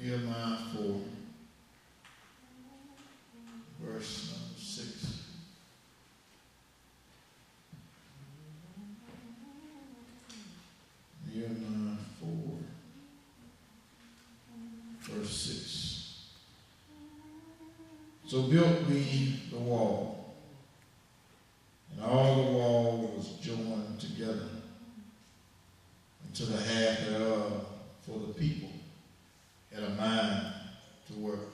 Nehemiah 4, verse number 6. Nehemiah 4, verse 6. So built we the wall, and all the wall was joined together unto the half thereof, for the people had a mind to work.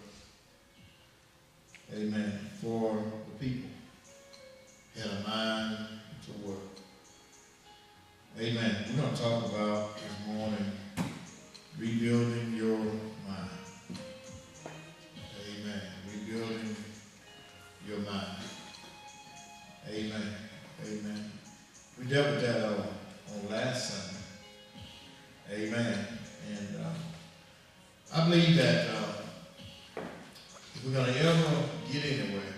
Amen. For the people had a mind to work. Amen. We're going to talk about this morning rebuilding your mind. Amen. Rebuilding your mind. Amen. Amen. We dealt with that on last Sunday. Amen. And I believe that if we're going to ever get anywhere,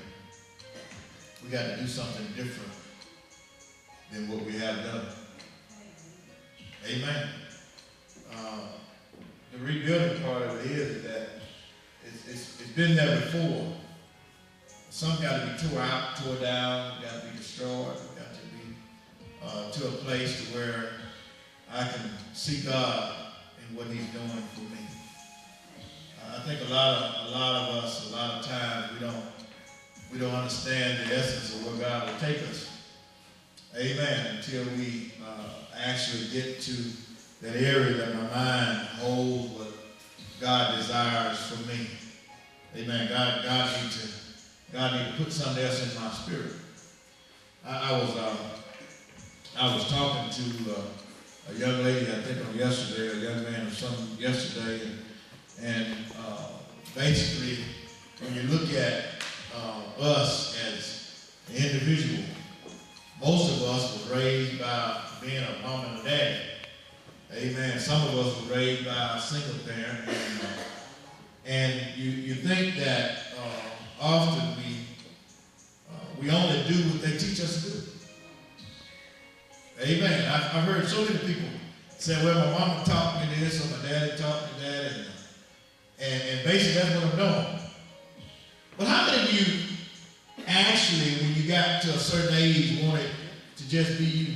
we got to do something different than what we have done. Amen. The rebuilding part of it is that it's been there before. Some got to be tore out, tore down, got to be destroyed, got to be to a place to where I can see God in what He's doing for me. I think a lot of us, a lot of times we don't understand the essence of where God will take us. Amen. Until we actually get to that area that my mind holds what God desires for me. Amen. God need to put something else in my spirit. I was talking to a young lady, I think on yesterday, a young man or something yesterday, and basically, when you look at us as an individual, most of us were raised by being a mom and a dad. Amen. Some of us were raised by a single parent, and you think that often we only do what they teach us to do. Amen. I've heard so many people say, well, my mama taught me this, or my daddy taught me that, and basically that's what I'm doing. But how many of you actually, when you got to a certain age, wanted to just be you?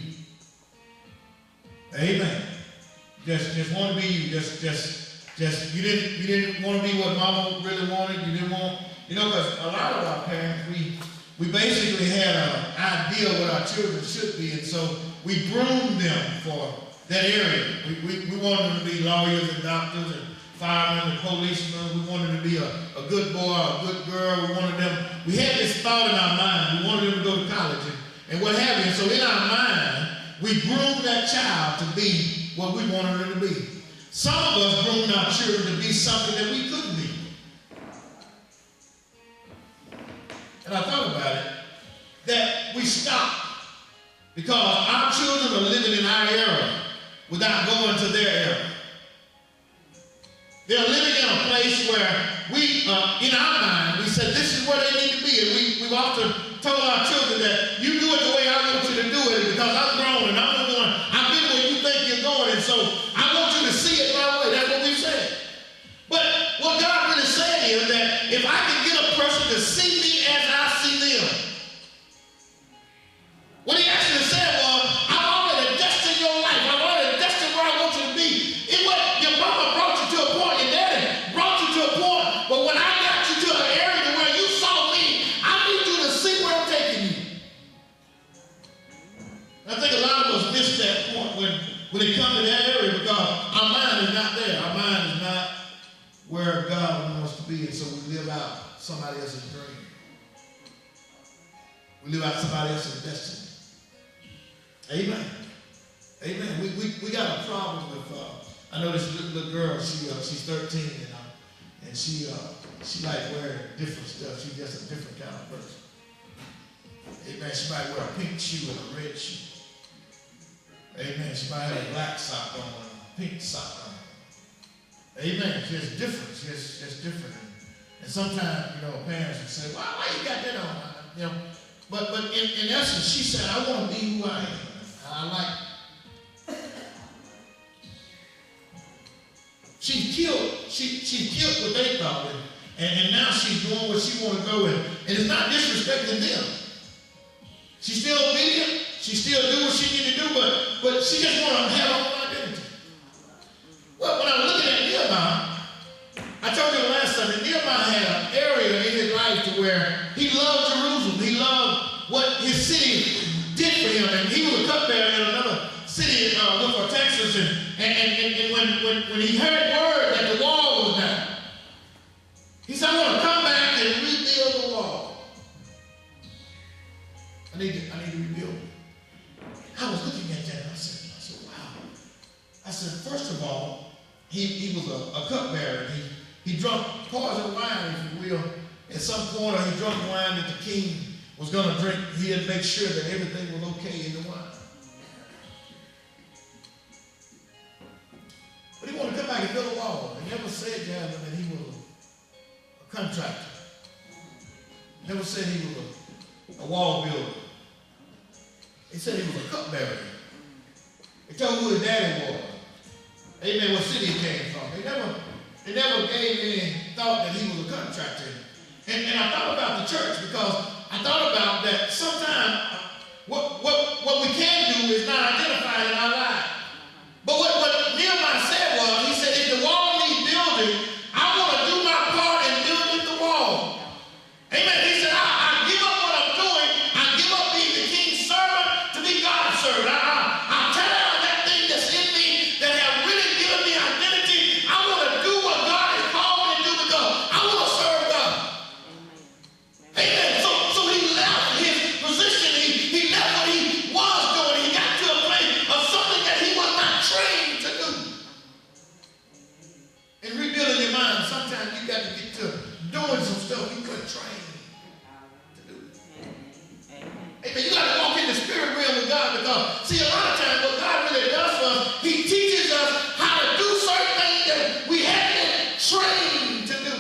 Amen. Just want to be you. Just you didn't want to be what mama really wanted. You didn't want, because a lot of our parents, we basically had an idea of what our children should be, and so we groomed them for that area. We wanted them to be lawyers and doctors and firemen and policemen. We wanted them to be a good boy, a good girl. We had this thought in our mind. We wanted them to go to college and what have you. And so in our mind, we groomed that child to be what we wanted them to be. Some of us groomed our children to be something that we couldn't be. And I thought about it, that we stopped because our children are living in our era without going to their era. They're living in a place where we, in our mind, we said this is where they need to be. And we've often told our children that you do it the way I want you to do it because I'm grown and I'm the one. I've been where you think you're going, and so I want you to see it my way. That's what we said. But what God really said is that if I can get a person to see me as I see them, what He actually said was, I've already destined your life. I've already destined where I want you to be. It was your mama brought you to a point, your daddy brought you to a point, but when I got you to an area where you saw me, I need you to see where I'm taking you. I think a lot of us miss that point when it comes to that area because our mind is not there. Our mind is not where God wants to be, and so we live out somebody else's dream. We live out somebody else's destiny. Amen. Amen. We got a problem with, I know this little girl, she's 13, and she like wearing different stuff. She's just a different kind of person. Amen. She might wear a pink shoe and a red shoe. Amen. She might have a black sock on and a pink sock on. Amen. She's different. She's different. And sometimes, parents will say, why you got that on? But in essence, she said, I want to be who I am. I like She killed what they thought, and now she's doing what she want to go in. And it's not disrespecting them. She's still obedient. She still do what she need to do, but she just want to have her own identity. Well, when I was looking at Nehemiah, I told you last Sunday, Nehemiah had an area in his life to where he loved Jerusalem. He loved what his city did for him, and he was a cupbearer in another city, for Texas, and when he heard word that the wall was down, he said, "I want to come back and rebuild the wall. I need to rebuild it." I was looking at that and I said, wow. I said, first of all, he was a cupbearer. He drank poison wine, if you will. At some point, he drank wine that the king was going to drink. He had to make sure that everything was okay in the wine. But he wanted to come back and build a wall. He never said to him that he was a contractor. Never said he was a wall builder. He said he was a cupbearer. He told who his daddy was. Amen, what city he came from. They never gave any thought that he was a contractor. And I thought about the church because I thought about that sometimes what we can do is not identified in our lives. But what Nehemiah said was, he said, if the wall needs building, I want to do my part in building the wall. Amen. He said, I give up what I'm doing. I give up being the king's servant to be God's servant. I tear down that thing that's in me that have really given me identity. I want to do what God has called me to do because I want to serve God. Amen. So he left his position. He left what he was doing. He got to a place of something that he was not trained to do. In rebuilding your mind, sometimes you got to get to doing some stuff you couldn't train to do. Amen. You got to walk in the spirit realm with God because, see, a lot of times what God really does for us, he teaches us how to do certain things that we haven't been trained to do.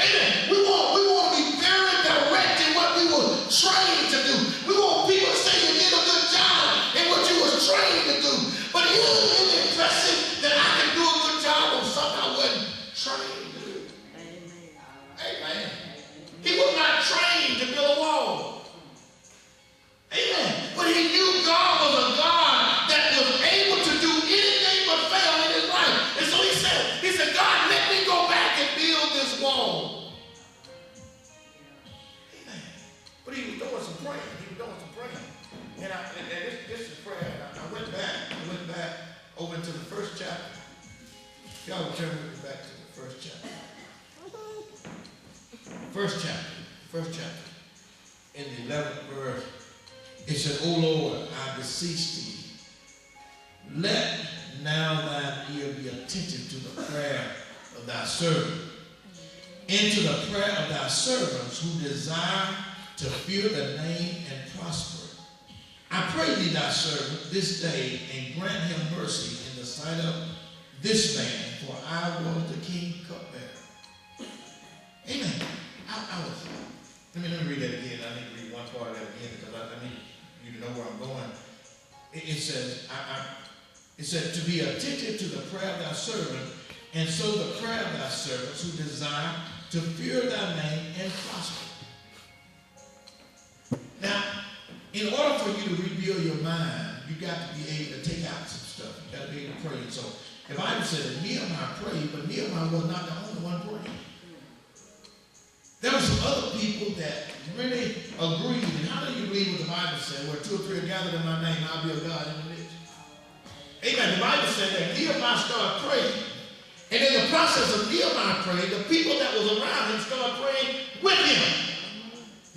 Amen. We want to be very direct in what we were trained to do. We want people to say you did a good job in what you was trained to do. But isn't it impressive that I can do a good job on something I wasn't trained to do? Amen. He was not trained to build a wall. Amen. But he knew God was a God that was able to do anything but fail in his life. And so he said, God, let me go back and build this wall. Amen. But he was doing some praying. And this is prayer. I went back over into the first chapter. Y'all will turn with me back to the first chapter. First chapter. In the 11th verse, it said, O Lord, I beseech thee, let now thine ear be attentive to the prayer of thy servant, and to the prayer of thy servants who desire to fear the name and prosper. I pray thee, thy servant, this day, and grant him mercy in the sight of this man, for I was the king's cupbearer. Amen. Let me read that again. I need to read one part of that again because I need you to know where I'm going. It said, to be attentive to the prayer of thy servant, and so the prayer of thy servants who desire to fear thy name and prosper. Now, in order for you to rebuild your mind, you got to be able to take out some stuff. You got to be able to pray. So the Bible said that Nehemiah prayed, but Nehemiah was not the only one praying. There were some other people that really agreed. And how do you believe what the Bible said? Where two or three are gathered in my name, I'll be a God in the midst. Amen. The Bible said that Nehemiah started praying. And in the process of Nehemiah praying, the people that was around him started praying with him.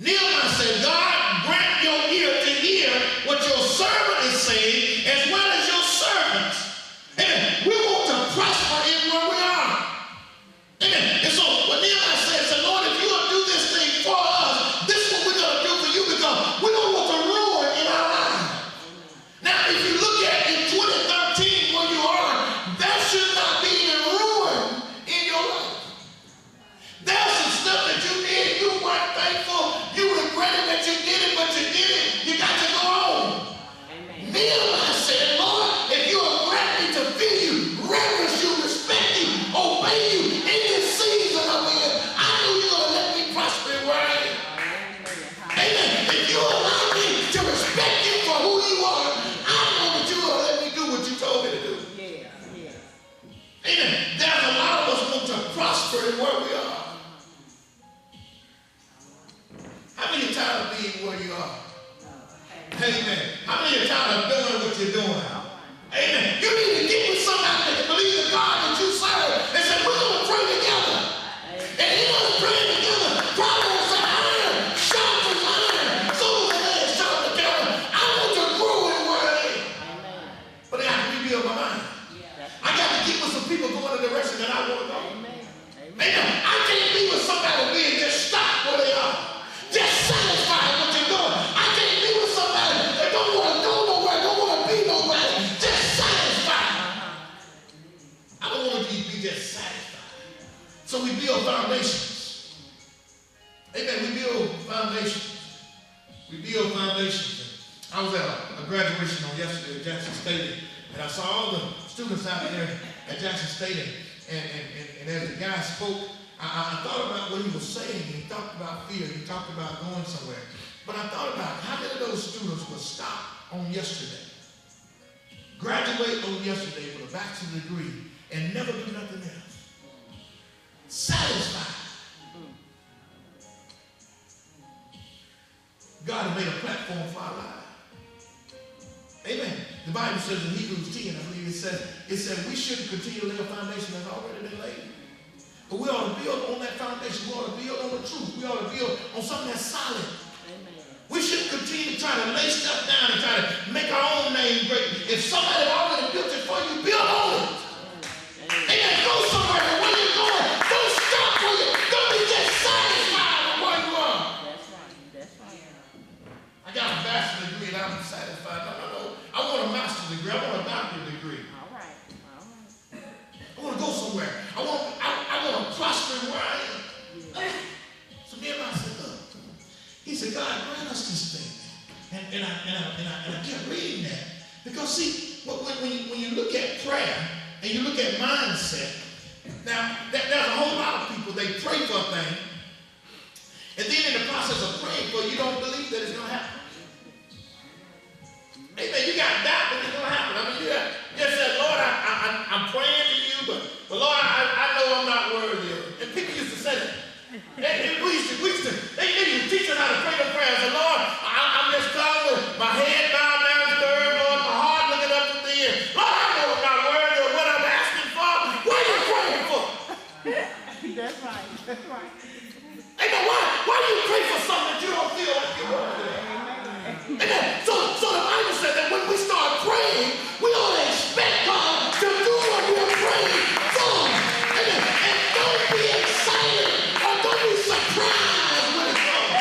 Nehemiah said, God, grant your ear to hear what your servant is saying, as well as your servants. Amen. We want to prosper in where we are. Amen. And so what Nehemiah said, Lord, if you will do this thing for us, this is what we're going to do for you because we don't want to ruin in our lives. Now, if you look at in 2013 where you are, there should not be any ruin in your life. There's some stuff that you did, you weren't thankful, you regretted that you did it, but you did it. You got to go on. Amen. Nehemiah said, be just satisfied. So we build foundations. Amen. We build foundations. We build foundations. I was at a graduation on yesterday at Jackson State, and I saw all the students out there at Jackson State, and as the guy spoke, I thought about what he was saying. He talked about fear. He talked about going somewhere. But I thought about how many of those students will stop on yesterday, graduate on yesterday with a bachelor's degree, and never do nothing else. Satisfied. God has made a platform for our lives. Amen. The Bible says in Hebrews 10, I believe it says we shouldn't continue to lay a foundation that's already been laid. But we ought to build on that foundation. We ought to build on the truth. We ought to build on something that's solid. Amen. We shouldn't continue to try to lay stuff down and try to make our own name great. If somebody already built it for you, build on it. Amen. Go somewhere, but when you're going, don't stop for you. Don't be just satisfied with where you are. That's right. That's right. I got a bachelor's degree and I'm satisfied. No. I want a master's degree. I want a doctorate degree. All right. I want to go somewhere. I want to prosper in where I am. So Nehemiah said, look. He said, God, grant us this thing. And I kept reading that. Because see, when you look at prayer and you look at mindset, now there's a whole lot of people, they pray for a thing, and then in the process of praying for it, you don't believe that it's going to happen. Amen. You got doubt that it's going to happen. I mean, you just said, Lord, I'm praying to you, but Lord, I know I'm not worthy of it. And people used to say that. We used to teach us how to pray the prayers. And Lord, I'm just coming with my head bowed down to the earth, Lord, my heart looking up to the ear. Lord, I know I'm not worthy of what I'm asking for. What are you praying for? That's right. That's right. Amen. Why do you pray for something that you don't feel like you're worthy of? Amen. So the Bible said that when we start praying, we ought to expect God to do what we're praying for. Amen. And don't be excited or don't be surprised when it comes.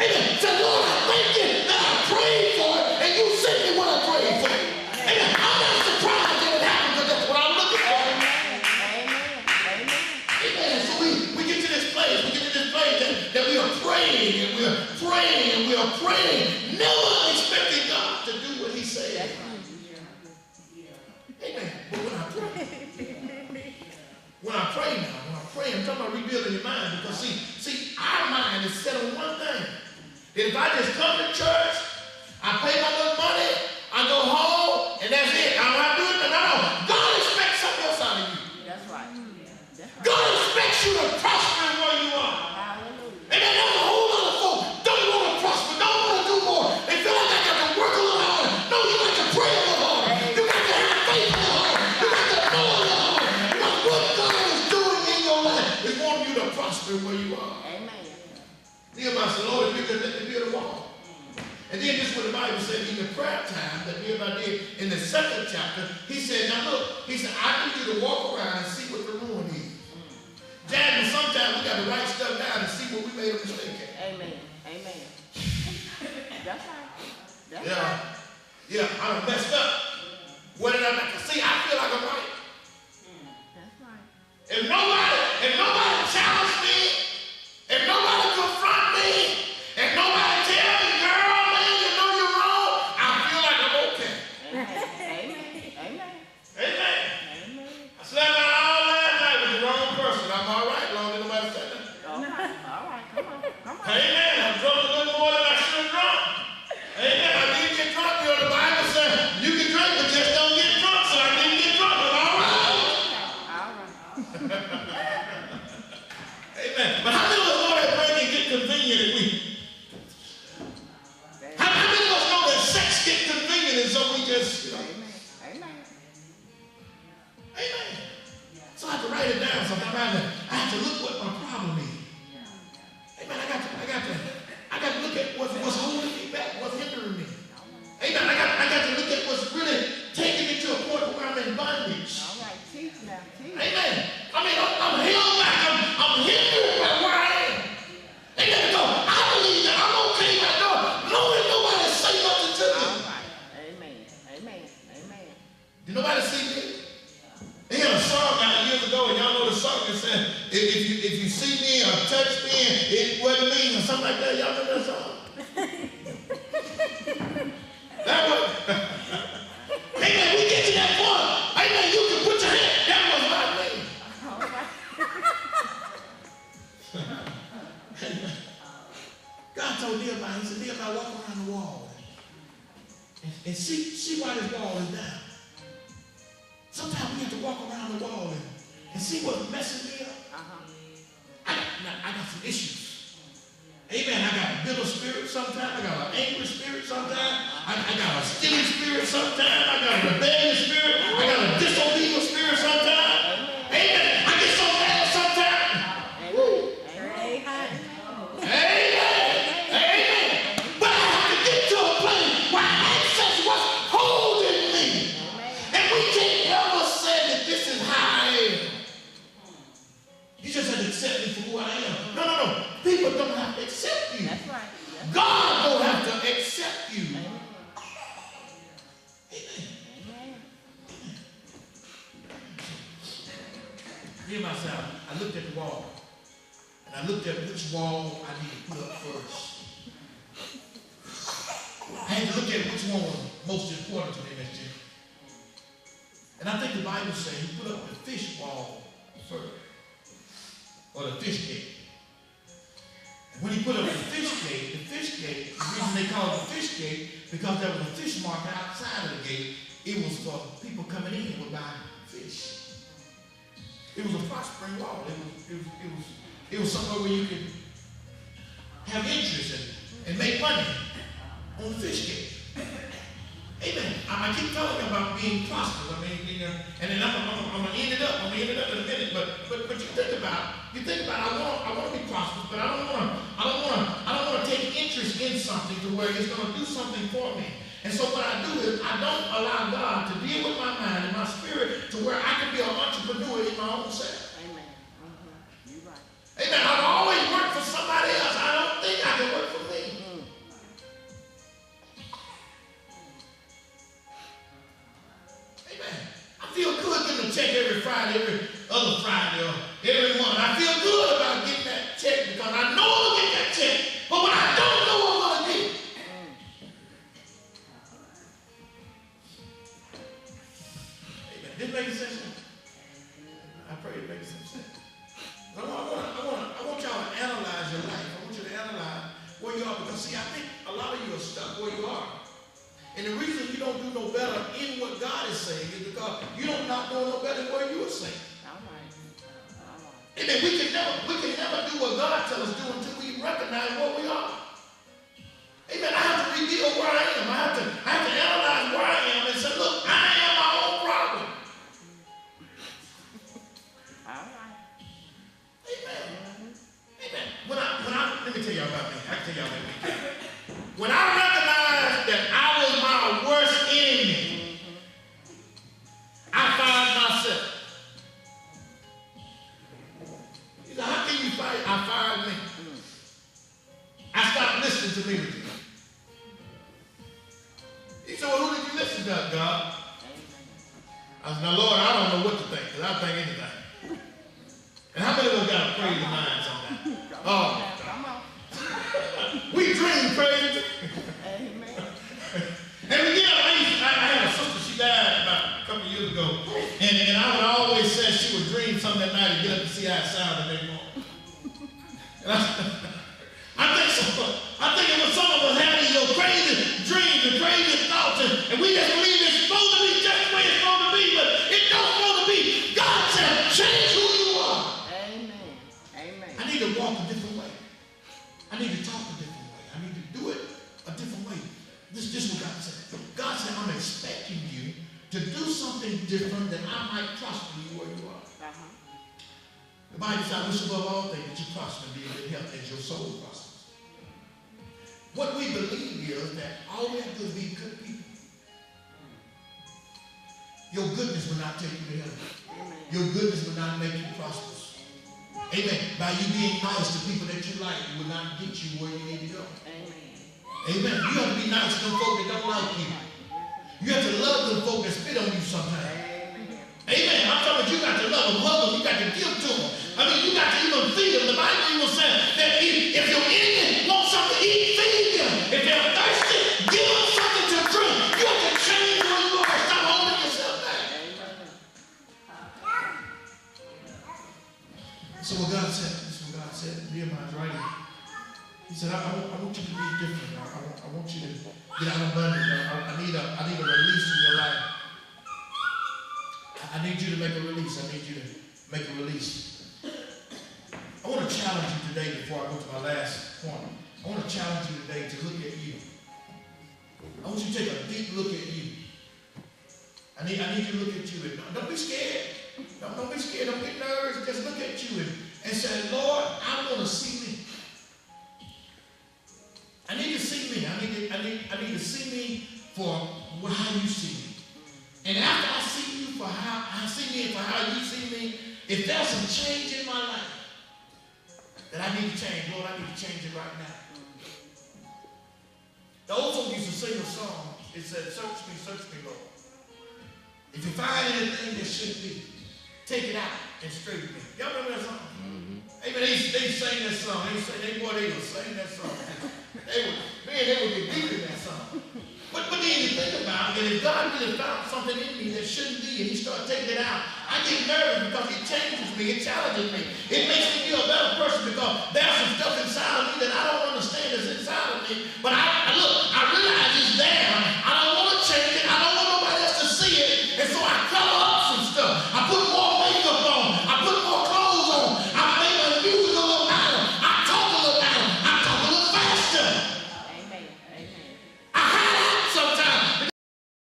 Amen. Say, Lord, I thank you that I prayed for it and you sent me what I prayed for. Amen. I'm not surprised that it happened because that's what I'm looking for. Amen. So we get to this place. We get to this place that we are praying and we are praying and we are praying, never expecting God to do what he said. Amen. But when I pray, I'm talking about rebuilding your mind because see, our mind is set on one thing. That if I just come to church, I pay my little money, I go home, and that's it. I'm not doing it. No. God expects something else out of you. That's right. God expects you to prosper in where you are. Hallelujah. Amen. There's a whole lot of folks don't want to prosper, don't want to do more. They feel like I got to work a little harder. No, you got to pray a little harder. You got to have faith a little harder. You got to know a little harder. Because what God is doing in your life is wanting you to prosper where you are. Amen. Nehemiah said, Lord, if you could let me build a wall. And then this is what the Bible said in the prayer time that Nehemiah did in the second chapter. He said, now look, he said, I need you to walk around and see what the ruin is. Jasmine, sometimes we got to write stuff down and see what we made a mistake at. Amen. Amen. That's right. That's right. Yeah, I messed up. What did I make? See, I feel like I'm right. That's right. If nobody challenged me, if nobody confront me, if nobody tell me, girl, man, you know you're wrong, I feel like I'm okay. Amen. Amen. I slept out all last night with the wrong person. I'm all right, long as nobody said that. All right, come on. Amen. I drunk a little more than I should have drunk. Amen. I didn't get drunk. You know, the Bible says you can drink, but just don't get drunk. So I didn't get drunk. I'm all right. Amen. But how many of us know that drinking get convenient and weak? How many of us know that sex gets convenient and so we just, Amen. So I have to write it down. Sometimes I have to look what my problem is. Amen. I got to look at what's holding me back, what's hindering me. Amen. I got to look at what's really taking me to a point where I'm in bondage. All right, teach now. Amen. I mean, I'm held back. I'm hindered by where I am. Amen. So I believe that I'm okay right now. Knowing nobody say nothing to me. All right. Amen. Did nobody see me? They had a song song that said, if you see me or touch me, it wasn't me, or something like that. Y'all remember that song? That was, amen, we get to that point. Amen, you can put your hand, that was my name. God told Nehemiah, he said, Nehemiah, walk around the wall and see why this wall is down. Sometimes we have to walk around the wall and see what's messing me up. I got some issues. Amen. I got a bitter spirit sometimes. I got an angry spirit sometimes. I got a stealing spirit sometimes. I got a rebellious spirit. I got a disobedient spirit sometimes. Amen. I get so mad sometimes. Woo. Amen. Amen. But I have to get to a place where I access what's holding me. And we can't ever say that this is how I am. You just have to accept me for who I am. No. People don't have to accept you. That's right. God don't have to accept you. Amen. Me and myself, I looked at the wall. And I looked at which wall I need to put up first. I had to look at which one was most important to me, Miss Jim. And I think the Bible says he put up the fish wall first. Or the fish gate. And when he put up the fish gate, the reason they call it the fish gate, because there was a fish market outside of the gate. It was for people coming in who would buy fish. It was a prospering wall. It was somewhere where you could have interest and make money on the fish gate. Amen. I keep talking about being prosperous. I mean, and then I'm gonna end it up. I'm gonna end it up in a minute. But you think about. I want to be prosperous, but I don't want to take interest in something to where it's going to do something for me. And so what I do is I don't allow God to deal with my mind and my spirit to where I can be an entrepreneur in my own self. Amen. You're right. Amen. I've always worked for somebody else. I don't think I can work for me. Amen. I feel good getting a check every Friday, every other Friday, or every month. I feel good about getting that check because I know I'm going to get that check. But when I don't know what I'm going to get. Amen. This makes sense? I pray it makes some sense. I want y'all to analyze your life. I want you to analyze where you are. Because, see, I think a lot of you are stuck where you are. And the reason you don't do no better in what God is saying is because you don't not know no better where you are saying. Amen. We can never do what God tells us to do until we recognize what we are. Amen. I have to reveal where I am. I have to analyze where I am and say, look, I am my own problem. All right. Amen. Amen. Let me tell y'all about me. I can tell y'all about me. When I recognized that I was my worst enemy, I fired myself. He said, how can you fight? I fired me. I stopped listening to me. He said, well, who did you listen to, God? I said, now, Lord, I don't know what to think, because I think anything. And how many of us got a crazy mind sometimes? Oh, we dream crazy. Amen. And again, I had a sister, she died about a couple of years ago. And I would always say she would dream something that night and get up and see how it sounded the next morning. And I think it was some of us having your crazy dreams and crazy thoughts, and we just believe it's supposed to be just the way it's supposed to be, but it's not supposed to be. God said, change who you are. Amen. Amen. I need to walk a different way. I need to talk a different way. I need to do it a different way. This is what God said. God said, I'm expecting you to do something different that I might prosper you where you are. The Bible says, I wish above all things that you prosper and be in good health as your soul prospers. What we believe is that all we have to do is be good people. Your goodness will not take you to heaven. Your goodness will not make you prosperous. Amen. By you being nice to people that you like, it will not get you where you need to go. Amen. You have to be nice to them folk that don't like you. You have to love them folk that spit on you sometimes. Amen. I'm talking about you got to love them, hug them, you got to give to them. So what God said, this is what God said, Nehemiah's writing. He said, I want you to be different. I want you to get out of bondage. I need a release in your life. I need you to make a release. I need you to make a release. I want to challenge you today before I go to my last point. I want to challenge you today to look at you. I want you to take a deep look at you. I need you to look at you. And don't be scared. Don't be scared. Don't get nervous. Just look at you and say, Lord, I want to see me. I need to see me. I need to see me for how you see me. And after I see you for how I see me and for how you see me, if there's some change in my life that I need to change, Lord, I need to change it right now. The old folk used to sing a song. It said, search me, Lord. If you find anything that should be, take it out and straighten me. Y'all remember that song? Hey, man, they sang that song. They would sing that song. They would get deep in that song. But then you think about it, if God really found something in me that shouldn't be, and he started taking it out, I get nervous because it changes me, it challenges me. It makes me feel a better person because there's some stuff inside of me that I don't understand that's inside of me, but I